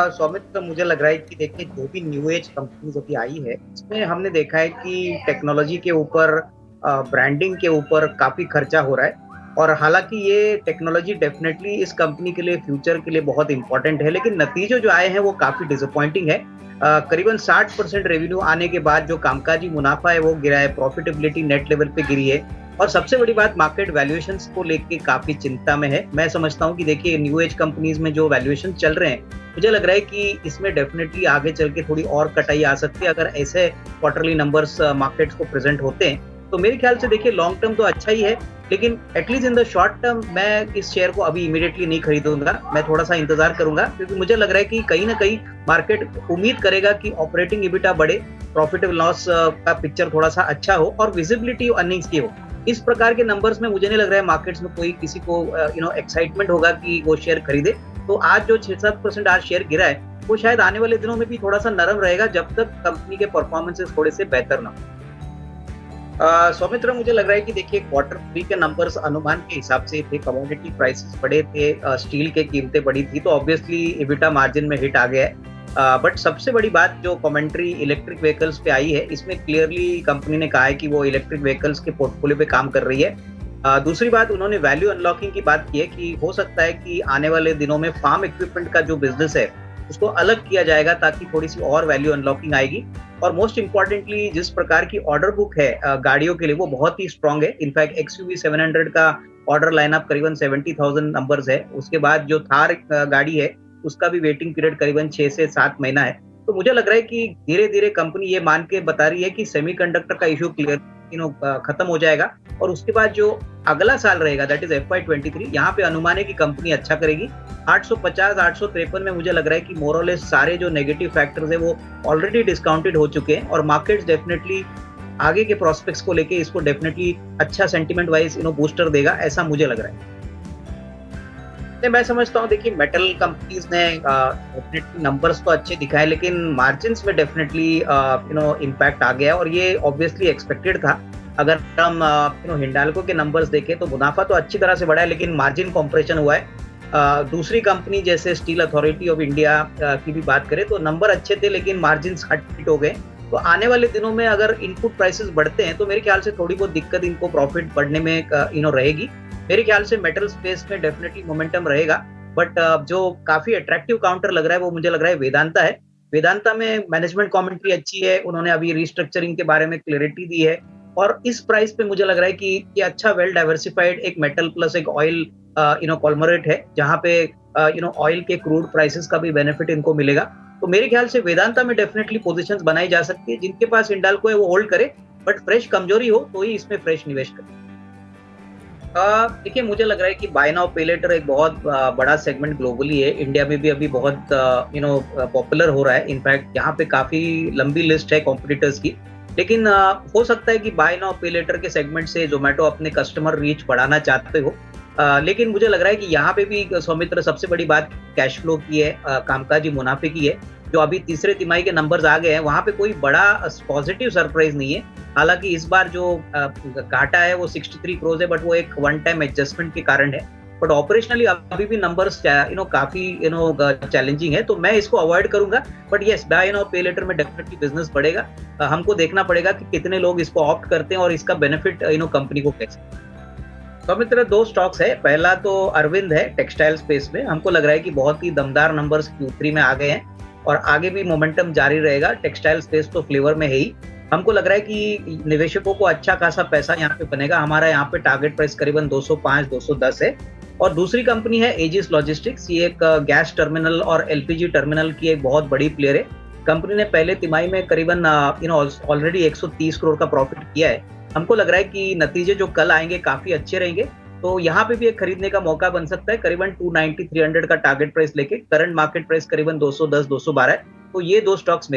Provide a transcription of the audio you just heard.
सौमित्र, मुझे लग रहा है कि देखिए जो भी न्यू एज कंपनीज अभी आई है इसमें हमने देखा है कि टेक्नोलॉजी के ऊपर, ब्रांडिंग के ऊपर काफी खर्चा हो रहा है। और हालांकि ये टेक्नोलॉजी डेफिनेटली इस कंपनी के लिए, फ्यूचर के लिए बहुत इंपॉर्टेंट है, लेकिन नतीजे जो आए हैं वो काफी डिसअपॉइंटिंग है। करीबन 60% रेवेन्यू आने के बाद जो कामकाजी मुनाफा है वो गिरा है, प्रॉफिटेबिलिटी नेट लेवल पे गिरी है। और सबसे बड़ी बात, मार्केट वैल्यूएशंस को लेके काफी चिंता में है। मैं समझता हूँ कि देखिए न्यू एज कंपनीज में जो वैल्यूएशन चल रहे हैं, मुझे लग रहा है कि इसमें डेफिनेटली आगे चल के थोड़ी और कटाई आ सकती है अगर ऐसे क्वार्टरली नंबर्स मार्केट्स को प्रेजेंट होते हैं। तो मेरे ख्याल से देखिए लॉन्ग टर्म तो अच्छा ही है, लेकिन at least in the short term मैं इस शेयर को अभी इमीडिएटली नहीं खरीदूंगा। मैं थोड़ा सा इंतजार करूंगा, क्योंकि मुझे लग रहा है कि कहीं ना कहीं मार्केट उम्मीद करेगा कि ऑपरेटिंग इबिटा बढ़े, प्रॉफिट लॉस का पिक्चर थोड़ा सा अच्छा हो और विजिबिलिटी अर्निंग्स की हो। इस प्रकार के नंबर्स में मुझे नहीं लग रहा है मार्केट्स में कोई किसी को एक्साइटमेंट होगा कि वो शेयर खरीदे। तो आज जो 6-7% आज शेयर गिरा है, वो शायद आने वाले दिनों में भी थोड़ा सा नरम रहेगा जब तक कंपनी के परफॉर्मेंसेस थोड़े से बेहतर ना हो। सौमित्र, मुझे लग रहा है कि देखिए Q3 के नंबर्स अनुमान के हिसाब से थे, कमोडिटी प्राइसेस बढ़े थे, स्टील के कीमतें बढ़ी थी, तो ऑब्वियसली इबिटा मार्जिन में हिट आ गया है। बट सबसे बड़ी बात जो कमेंट्री इलेक्ट्रिक व्हीकल्स पे आई है, इसमें क्लियरली कंपनी ने कहा है कि वो इलेक्ट्रिक व्हीकल्स के पोर्टफोलियो पे काम कर रही है। दूसरी बात, उन्होंने वैल्यू अनलॉकिंग की बात की है कि हो सकता है कि आने वाले दिनों में फार्म इक्विपमेंट का जो बिजनेस है उसको अलग किया जाएगा, ताकि थोड़ी सी और वैल्यू अनलॉकिंग आएगी। और मोस्ट इंपॉर्टेंटली जिस प्रकार की ऑर्डर बुक है गाड़ियों के लिए, वो बहुत ही स्ट्रांग है। इनफैक्ट XUV 700 का ऑर्डर लाइनअप करीबन 70,000 नंबर्स है। उसके बाद जो थार गाड़ी है उसका भी वेटिंग पीरियड करीबन 6 से 7 महीना है। तो मुझे लग रहा है कि धीरे धीरे कंपनी ये मान के बता रही है कि सेमीकंडक्टर का इशू क्लियर खत्म हो जाएगा, और उसके बाद जो अगला साल रहेगा, दैट इज FY23, यहाँ पे अनुमान है कि कंपनी अच्छा करेगी। 850, 853 में मुझे लग रहा है कि मोरलेस सारे जो नेगेटिव फैक्टर्स है वो ऑलरेडी डिस्काउंटेड हो चुके हैं, और मार्केट्स डेफिनेटली आगे के प्रोस्पेक्ट्स को लेके इसको डेफिनेटली अच्छा सेंटिमेंट वाइज बूस्टर देगा, ऐसा मुझे लग रहा है। मैं समझता हूँ देखिए मेटल कंपनीज ने डेफिनेटली नंबर्स तो अच्छे दिखाए, लेकिन मार्जिन्स में डेफिनेटली इम्पैक्ट आ गया, और ये ऑब्वियसली एक्सपेक्टेड था। अगर हम हिंडाल्को के नंबर्स देखें तो मुनाफा तो अच्छी तरह से बढ़ा है, लेकिन मार्जिन कॉम्प्रेशन हुआ है। दूसरी कंपनी जैसे स्टील अथॉरिटी ऑफ इंडिया की भी बात करें तो नंबर अच्छे थे, लेकिन मार्जिन हिट हो गए। तो आने वाले दिनों में अगर इनपुट प्राइसेस बढ़ते हैं तो मेरे ख्याल से थोड़ी बहुत दिक्कत इनको प्रॉफिट बढ़ने में रहेगी। मेरे ख्याल से मेटल स्पेस में डेफिनेटली मोमेंटम रहेगा, बट जो काफी अट्रैक्टिव काउंटर लग रहा है वो मुझे लग रहा है वेदांता है। वेदांता में मैनेजमेंट कमेंट्री अच्छी है, उन्होंने अभी रिस्ट्रक्चरिंग के बारे में क्लैरिटी दी है, और इस प्राइस पे मुझे लग रहा है कि ये अच्छा वेल डाइवर्सिफाइड एक मेटल प्लस एक ऑयल कॉन्ग्लोमरेट है, जहां पे ऑयल के क्रूड प्राइसेस का भी बेनिफिट इनको मिलेगा। तो मेरे ख्याल से वेदांता में डेफिनेटली पोजीशंस बनाई जा सकती है। जिनके पास हिंडाल्को है वो होल्ड करे, बट फ्रेश कमजोरी हो तो ही इसमें फ्रेश निवेश करे। देखिए मुझे लग रहा है कि बाय नाउ पे लेटर एक बहुत बड़ा सेगमेंट ग्लोबली है, इंडिया में भी अभी बहुत पॉपुलर हो रहा है। इनफैक्ट यहाँ पे काफी लंबी लिस्ट है कॉम्पिटिटर्स की, लेकिन हो सकता है कि बाय नाउ पे लेटर के सेगमेंट से जोमेटो अपने कस्टमर रीच बढ़ाना चाहते हो। लेकिन मुझे लग रहा है कि यहाँ पे भी सौमित्र सबसे बड़ी बात कैश फ्लो की है, कामकाजी मुनाफे की है। जो अभी तीसरे तिमाही के नंबर्स आ गए हैं वहां पे कोई बड़ा पॉजिटिव सरप्राइज नहीं है। हालांकि इस बार जो घाटा है वो 63 करोड़ है, बट वो एक वन टाइम एडजस्टमेंट के कारण है। बट ऑपरेशनली अभी भी नंबर्स काफी चैलेंजिंग है, तो मैं इसको अवॉइड करूंगा। बट यस, बाय नाउ पे लेटर में डेफिनेटली बिजनेस बढ़ेगा। हमको देखना पड़ेगा कि कितने लोग इसको ऑप्ट करते हैं और इसका बेनिफिट कंपनी को कैसे। तो मित्र, दो स्टॉक्स है। पहला तो अरविंद है, टेक्सटाइल स्पेस में। हमको लग रहा है कि बहुत ही दमदार नंबर्स Q3 में आ गए हैं और आगे भी मोमेंटम जारी रहेगा। टेक्सटाइल स्पेस तो फ्लेवर में है ही। हमको लग रहा है कि निवेशकों को अच्छा खासा पैसा यहाँ पे बनेगा। हमारा यहाँ पे टारगेट प्राइस करीबन 205-210 है। और दूसरी कंपनी है एजिस लॉजिस्टिक्स। ये एक गैस टर्मिनल और LPG टर्मिनल की एक बहुत बड़ी प्लेयर है। कंपनी ने पहले तिमाही में करीबन ऑलरेडी 130 करोड़ का प्रॉफिट किया है। हमको लग रहा है कि नतीजे जो कल आएंगे काफी अच्छे रहेंगे, तो यहाँ पे भी एक खरीदने का मौका बन सकता है। करीबन 290-300 का टारगेट प्राइस लेके करंट मार्केट प्राइस करीबन 210-212 है। तो ये दो स्टॉक्स